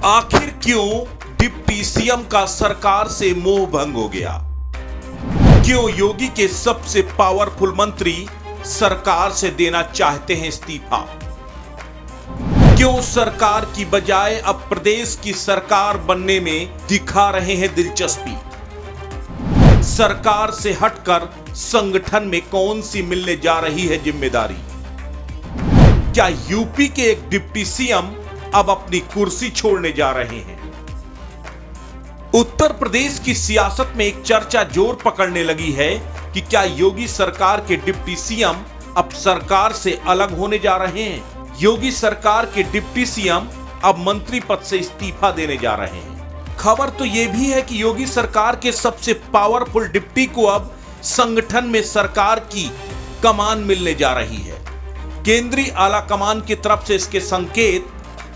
आखिर क्यों deputy CM का सरकार से मोह भंग हो गया? क्यों योगी के सबसे पावरफुल मंत्री सरकार से देना चाहते हैं इस्तीफा? क्यों सरकार की बजाय अब प्रदेश की सरकार बनने में दिखा रहे हैं दिलचस्पी? सरकार से हटकर संगठन में कौन सी मिलने जा रही है जिम्मेदारी? क्या यूपी के एक डिप्टी सीएम अब अपनी कुर्सी छोड़ने जा रहे हैं? उत्तर प्रदेश की सियासत में एक चर्चा जोर पकड़ने लगी है कि क्या योगी सरकार के डिप्टी सीएम अब सरकार से अलग होने जा रहे हैं? योगी सरकार के डिप्टी सीएम अब मंत्री पद से इस्तीफा देने जा रहे हैं। खबर तो यह भी है कि योगी सरकार के सबसे पावरफुल डिप्टी को अब संगठन में सरकार की कमान मिलने जा रही है। केंद्रीय आला कमान की तरफ से इसके संकेत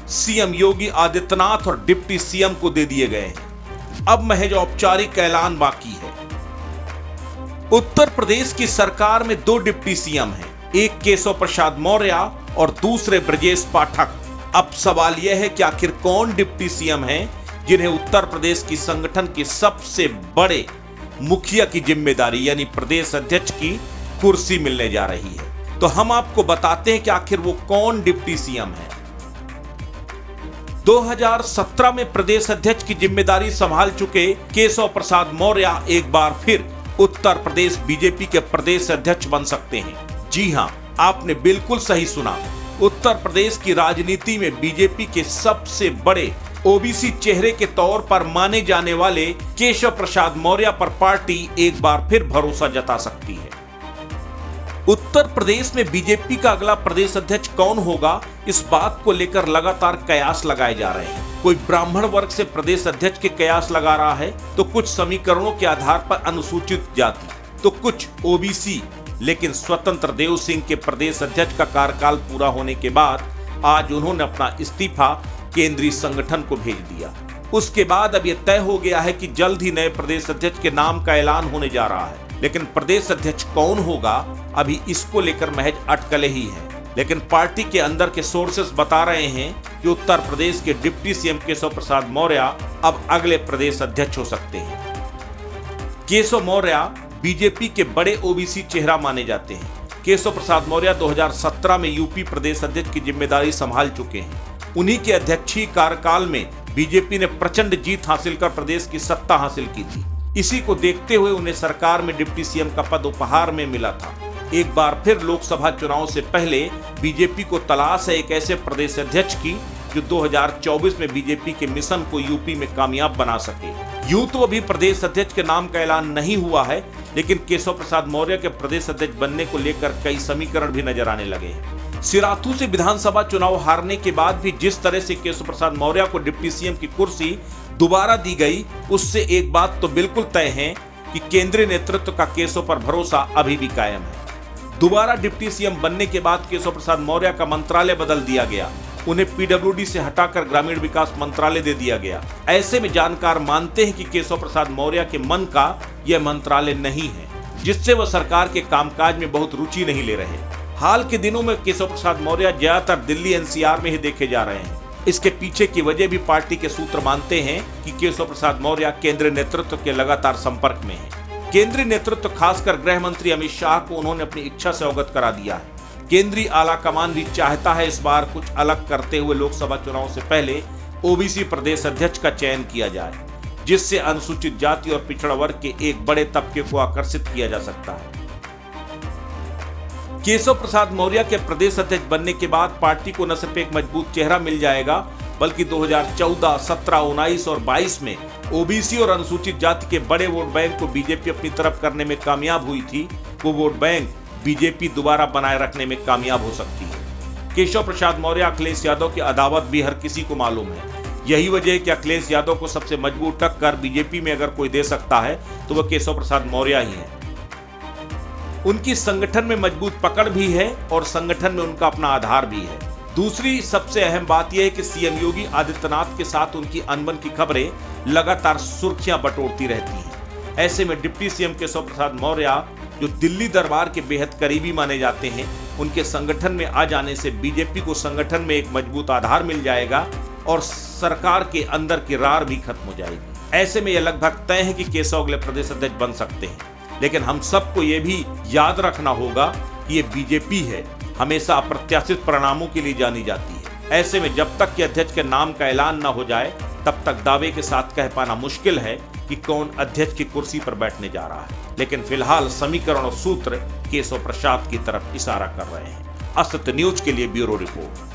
सीएम योगी आदित्यनाथ और डिप्टी सीएम को दे दिए गए हैं। अब महज औपचारिक ऐलान बाकी है। उत्तर प्रदेश की सरकार में दो डिप्टी सीएम हैं, एक केशव प्रसाद मौर्य और दूसरे ब्रजेश पाठक। अब सवाल यह है कि आखिर कौन डिप्टी सीएम हैं जिन्हें उत्तर प्रदेश की संगठन के सबसे बड़े मुखिया की जिम्मेदारी यानी प्रदेश अध्यक्ष की कुर्सी मिलने जा रही है। तो हम आपको बताते हैं कि आखिर वो कौन डिप्टी सीएम है। 2017 में प्रदेश अध्यक्ष की जिम्मेदारी संभाल चुके केशव प्रसाद मौर्य एक बार फिर उत्तर प्रदेश बीजेपी के प्रदेश अध्यक्ष बन सकते हैं। जी हां, आपने बिल्कुल सही सुना। उत्तर प्रदेश की राजनीति में बीजेपी के सबसे बड़े ओबीसी चेहरे के तौर पर माने जाने वाले केशव प्रसाद मौर्य पर पार्टी एक बार फिर भरोसा जता सकती है। उत्तर प्रदेश में बीजेपी का अगला प्रदेश अध्यक्ष कौन होगा, इस बात को लेकर लगातार कयास लगाए जा रहे हैं। कोई ब्राह्मण वर्ग से प्रदेश अध्यक्ष के कयास लगा रहा है, तो कुछ समीकरणों के आधार पर अनुसूचित जाति, तो कुछ ओबीसी। लेकिन स्वतंत्र देव सिंह के प्रदेश अध्यक्ष का कार्यकाल पूरा होने के बाद आज उन्होंने अपना इस्तीफा केंद्रीय संगठन को भेज दिया। उसके बाद अब यह तय हो गया है कि जल्द ही नए प्रदेश अध्यक्ष के नाम का ऐलान होने जा रहा है। लेकिन प्रदेश अध्यक्ष कौन होगा, अभी इसको लेकर महज अटकलें ही हैं। लेकिन पार्टी के अंदर के सोर्सेस बता रहे हैं कि उत्तर प्रदेश के डिप्टी सीएम केशव प्रसाद मौर्य अब अगले प्रदेश अध्यक्ष हो सकते हैं। केशव मौर्य बीजेपी के बड़े ओबीसी चेहरा माने जाते हैं। केशव प्रसाद मौर्य 2017 में यूपी प्रदेश अध्यक्ष की जिम्मेदारी संभाल चुके हैं। उन्हीं के अध्यक्षीय कार्यकाल में बीजेपी ने प्रचंड जीत हासिल कर प्रदेश की सत्ता हासिल की थी। इसी को देखते हुए उन्हें सरकार में डिप्टी सीएम का पद उपहार में मिला था। एक बार फिर लोकसभा चुनाव से पहले बीजेपी को तलाश है एक ऐसे प्रदेश अध्यक्ष की जो 2024 में बीजेपी के मिशन को यूपी में कामयाब बना सके। यूं तो अभी प्रदेश अध्यक्ष के नाम का ऐलान नहीं हुआ है, लेकिन केशव प्रसाद मौर्य के प्रदेश अध्यक्ष बनने को लेकर कई समीकरण भी नजर आने लगे हैं। सिराथू से विधानसभा चुनाव हारने के बाद भी जिस तरह से केशव प्रसाद मौर्य को डिप्टी सीएम की कुर्सी दोबारा दी गई, उससे एक बात तो बिल्कुल तय है कि केंद्रीय नेतृत्व का केशव पर भरोसा अभी भी कायम है। दोबारा डिप्टी सीएम बनने के बाद केशव प्रसाद मौर्य का मंत्रालय बदल दिया गया। उन्हें पीडब्ल्यूडी से हटाकर ग्रामीण विकास मंत्रालय दे दिया गया। ऐसे में जानकार मानते हैं कि केशव प्रसाद मौर्य के मन का यह मंत्रालय नहीं है, जिससे वह सरकार के कामकाज में बहुत रुचि नहीं ले रहे। हाल के दिनों में केशव प्रसाद मौर्य ज्यादातर दिल्ली एनसीआर में ही देखे जा रहे हैं। इसके पीछे की वजह भी पार्टी के सूत्र मानते हैं कि केशव प्रसाद मौर्य केंद्रीय नेतृत्व के लगातार संपर्क में है। केंद्रीय नेतृत्व खासकर गृह मंत्री अमित शाह को उन्होंने अपनी इच्छा से अवगत करा दिया है। केंद्रीय आला कमान भी चाहता है इस बार कुछ अलग करते हुए लोकसभा चुनाव से पहले ओबीसी प्रदेश अध्यक्ष का चयन किया जाए, जिससे अनुसूचित जाति और पिछड़ा वर्ग के एक बड़े तबके को आकर्षित किया जा सकता है। केशव प्रसाद मौर्य के प्रदेश अध्यक्ष बनने के बाद पार्टी को न सिर्फ एक मजबूत चेहरा मिल जाएगा, बल्कि 2014, 17, 19 और 22 में ओबीसी और अनुसूचित जाति के बड़े वोट बैंक को बीजेपी अपनी तरफ करने में कामयाब हुई थी, वो वोट बैंक बीजेपी दोबारा बनाए रखने में कामयाब हो सकती है। केशव प्रसाद मौर्य अखिलेश यादव की अदावत भी हर किसी को मालूम है। यही वजह है कि अखिलेश यादव को सबसे मजबूत टक्कर बीजेपी में अगर कोई दे सकता है तो वह केशव प्रसाद मौर्य ही है। उनकी संगठन में मजबूत पकड़ भी है और संगठन में उनका अपना आधार भी है। दूसरी सबसे अहम बात यह है कि सीएम योगी आदित्यनाथ के साथ उनकी अनबन की खबरें लगातार सुर्खियां बटोरती रहती हैं। ऐसे में डिप्टी सीएम केशव प्रसाद मौर्य, जो दिल्ली दरबार के बेहद करीबी माने जाते हैं, उनके संगठन में आ जाने से बीजेपी को संगठन में एक मजबूत आधार मिल जाएगा और सरकार के अंदर की रार भी खत्म हो जाएगी। ऐसे में यह लगभग तय है कि केशव अगले प्रदेश अध्यक्ष बन सकते हैं। लेकिन हम सबको ये भी याद रखना होगा कि ये बीजेपी है, हमेशा अप्रत्याशित परिणामों के लिए जानी जाती है। ऐसे में जब तक कि अध्यक्ष के नाम का ऐलान न हो जाए तब तक दावे के साथ कह पाना मुश्किल है कि कौन अध्यक्ष की कुर्सी पर बैठने जा रहा है। लेकिन फिलहाल समीकरण और सूत्र केशव प्रसाद की तरफ इशारा कर रहे हैं। असत्य न्यूज के लिए ब्यूरो रिपोर्ट।